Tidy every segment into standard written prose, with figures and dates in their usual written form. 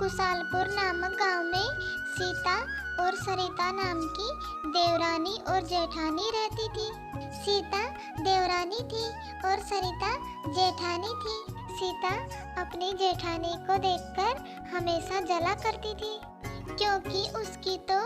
कुशालपुर नामक गांव में सीता और सरिता नाम की देवरानी और जेठानी रहती थी। सीता देवरानी थी और सरिता जेठानी थी। सीता अपनी जेठानी को देखकर हमेशा जला करती थी, क्योंकि उसकी तो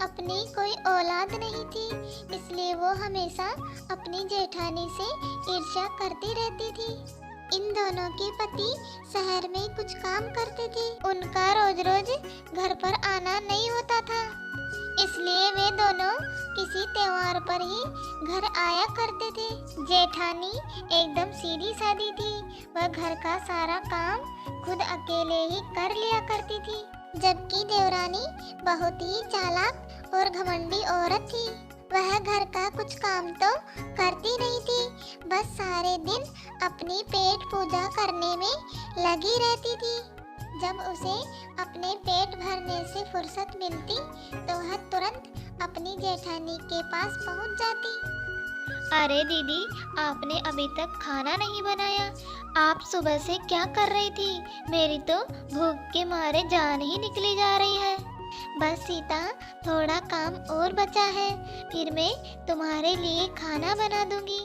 अपनी कोई औलाद नहीं थी, इसलिए वो हमेशा अपनी जेठानी से ईर्ष्या करती रहती थी। इन दोनों के पति शहर में कुछ काम करते थे। उनका रोज रोज घर पर आना नहीं होता था, इसलिए वे दोनों किसी त्योहार पर ही घर आया करते थे। जेठानी एकदम सीधी सादी थी। वह घर का सारा काम खुद अकेले ही कर लिया करती थी, जबकि देवरानी बहुत ही चालाक और घमंडी औरत थी। वह घर का कुछ काम तो करती नहीं थी, बस सारे दिन अपनी पेट पूजा करने में लगी रहती थी। जब उसे अपने पेट भरने से फुर्सत मिलती तो वह तुरंत अपनी जेठानी के पास पहुंच जाती। अरे दीदी, आपने अभी तक खाना नहीं बनाया। आप सुबह से क्या कर रही थी? मेरी तो भूख के मारे जान ही निकली जा रही है। बस सीता, थोड़ा काम और बचा है, फिर मैं तुम्हारे लिए खाना बना दूंगी।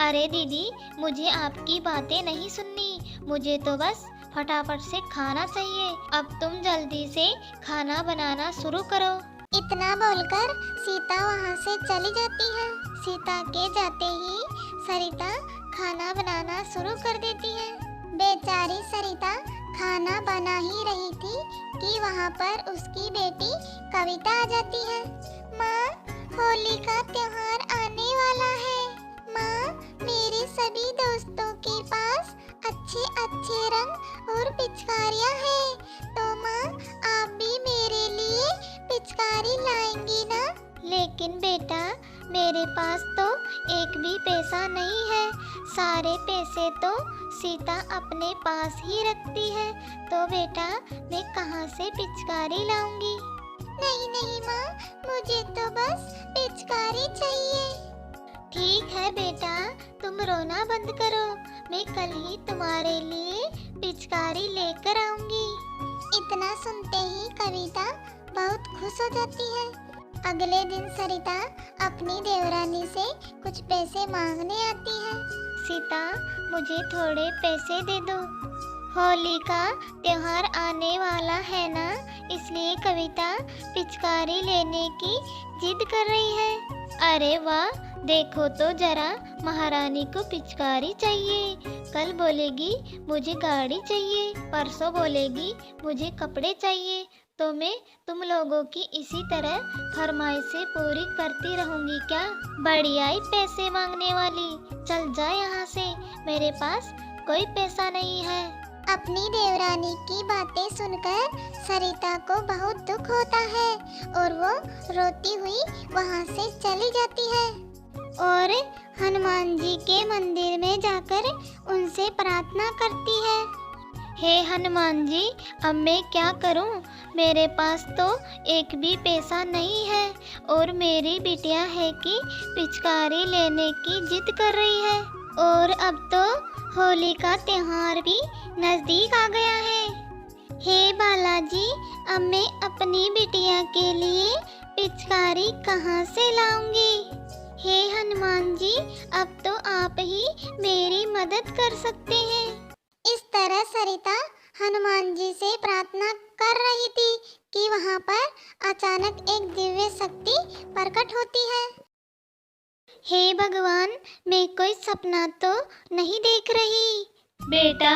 अरे दीदी, मुझे आपकी बातें नहीं सुननी, मुझे तो बस फटाफट से खाना चाहिए। अब तुम जल्दी से खाना बनाना शुरू करो। इतना बोलकर सीता वहाँ से चली जाती है। सीता के जाते ही सरिता खाना बनाना शुरू कर देती है। बेचारी सरिता खाना बना ही रही थी कि वहाँ पर उसकी बेटी कविता आ जाती है। माँ, होली का त्योहार आने वाला है। माँ, मेरे सभी दोस्तों के पास अच्छे अच्छे रंग और पिचकारियाँ हैं, तो माँ आप भी मेरे लिए पिचकारी लाएंगी ना? लेकिन बेटा, मेरे पास तो एक भी पैसा नहीं है। सारे पैसे तो सीता अपने पास ही रखती है, तो बेटा मैं कहाँ से पिचकारी लाऊंगी? नहीं नहीं माँ, मुझे तो बस पिचकारी चाहिए। ठीक है बेटा, तुम रोना बंद करो, मैं कल ही तुम्हारे लिए पिचकारी लेकर आऊंगी। इतना सुनते ही कविता बहुत खुश हो जाती है। अगले दिन सरिता अपनी देवरानी से कुछ पैसे मांगने आती है। सीता, मुझे थोड़े पैसे दे दो। होली का त्योहार आने वाला है ना, इसलिए कविता पिचकारी लेने की जिद कर रही है। अरे वाह, देखो तो जरा, महारानी को पिचकारी चाहिए। कल बोलेगी मुझे गाड़ी चाहिए, परसों बोलेगी मुझे कपड़े चाहिए, तो मैं तुम लोगों की इसी तरह फरमाइशें पूरी करती रहूंगी क्या? बड़ी आई पैसे मांगने वाली, चल जा यहाँ से, मेरे पास कोई पैसा नहीं है। अपनी देवरानी की बातें सुनकर सरिता को बहुत दुख होता है और वो रोती हुई वहाँ से चली जाती है और हनुमान जी के मंदिर में जाकर उनसे प्रार्थना करती है। हे हनुमान जी, अब मैं क्या करूं? मेरे पास तो एक भी पैसा नहीं है और मेरी बिटिया है कि पिचकारी लेने की जिद कर रही है, और अब तो होली का त्योहार भी नजदीक आ गया है। हे बालाजी, अब मैं अपनी बिटिया के लिए पिचकारी कहाँ से लाऊंगी? हे हनुमान जी, अब तो आप ही मेरी मदद कर सकते हैं। इस तरह सरिता हनुमान जी से प्रार्थना कर रही थी कि वहाँ पर अचानक एक दिव्य शक्ति प्रकट होती है। हे भगवान, मैं कोई सपना तो नहीं देख रही? बेटा,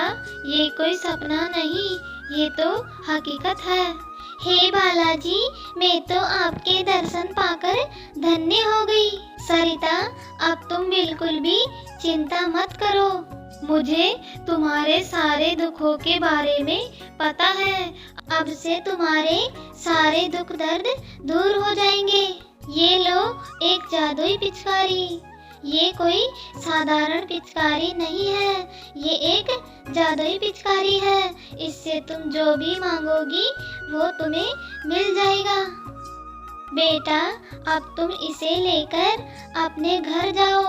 ये कोई सपना नहीं, ये तो हकीकत है। हे बालाजी, मैं तो आपके दर्शन पाकर धन्य हो गई। सरिता, अब तुम बिल्कुल भी चिंता मत करो, मुझे तुम्हारे सारे दुखों के बारे में पता है। अब से तुम्हारे सारे दुख दर्द दूर हो जाएंगे। ये लो एक जादुई पिचकारी। ये कोई साधारण पिचकारी नहीं है, ये एक जादुई पिचकारी है। इससे तुम जो भी मांगोगी वो तुम्हें मिल जाएगा। बेटा, अब तुम इसे लेकर अपने घर जाओ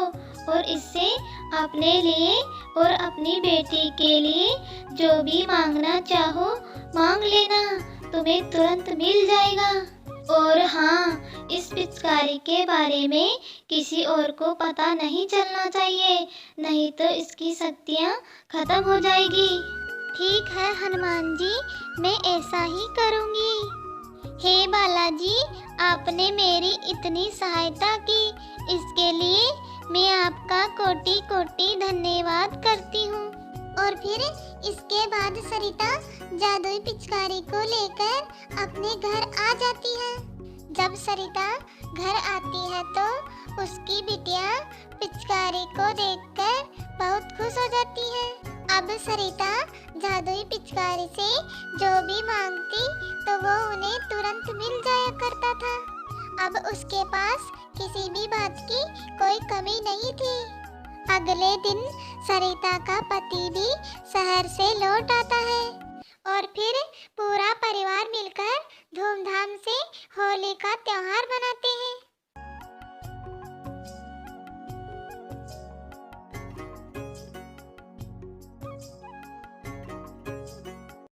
और इससे अपने लिए और अपनी बेटी के लिए जो भी मांगना चाहो मांग लेना। तुम्हें तुरंत मिल जाएगा। और हाँ, इस पिचकारी के बारे में किसी और को पता नहीं चलना चाहिए, नहीं तो इसकी शक्तियाँ खत्म हो जाएगी। ठीक है हनुमान जी, मैं ऐसा ही करूँगी। हे बालाजी, आपने मेरी इतनी सहायता की, इसके लिए मैं आपका कोटि कोटि धन्यवाद करती हूँ। और फिर इसके बाद सरिता जादुई पिचकारी को लेकर अपने घर आ जाती है। जब सरिता घर आती है तो उसकी बिटिया पिचकारी को देखकर बहुत खुश हो जाती है। अब सरिता जादुई पिचकारी से जो भी मांगती तो वो उन्हें तुरंत मिल जाया करता था। अब उसके पास किसी भी बात की कोई कमी नहीं थी। अगले दिन सरिता का पति भी शहर से लौट आता है और फिर पूरा परिवार मिलकर धूमधाम से होली का त्योहार मनाते हैं।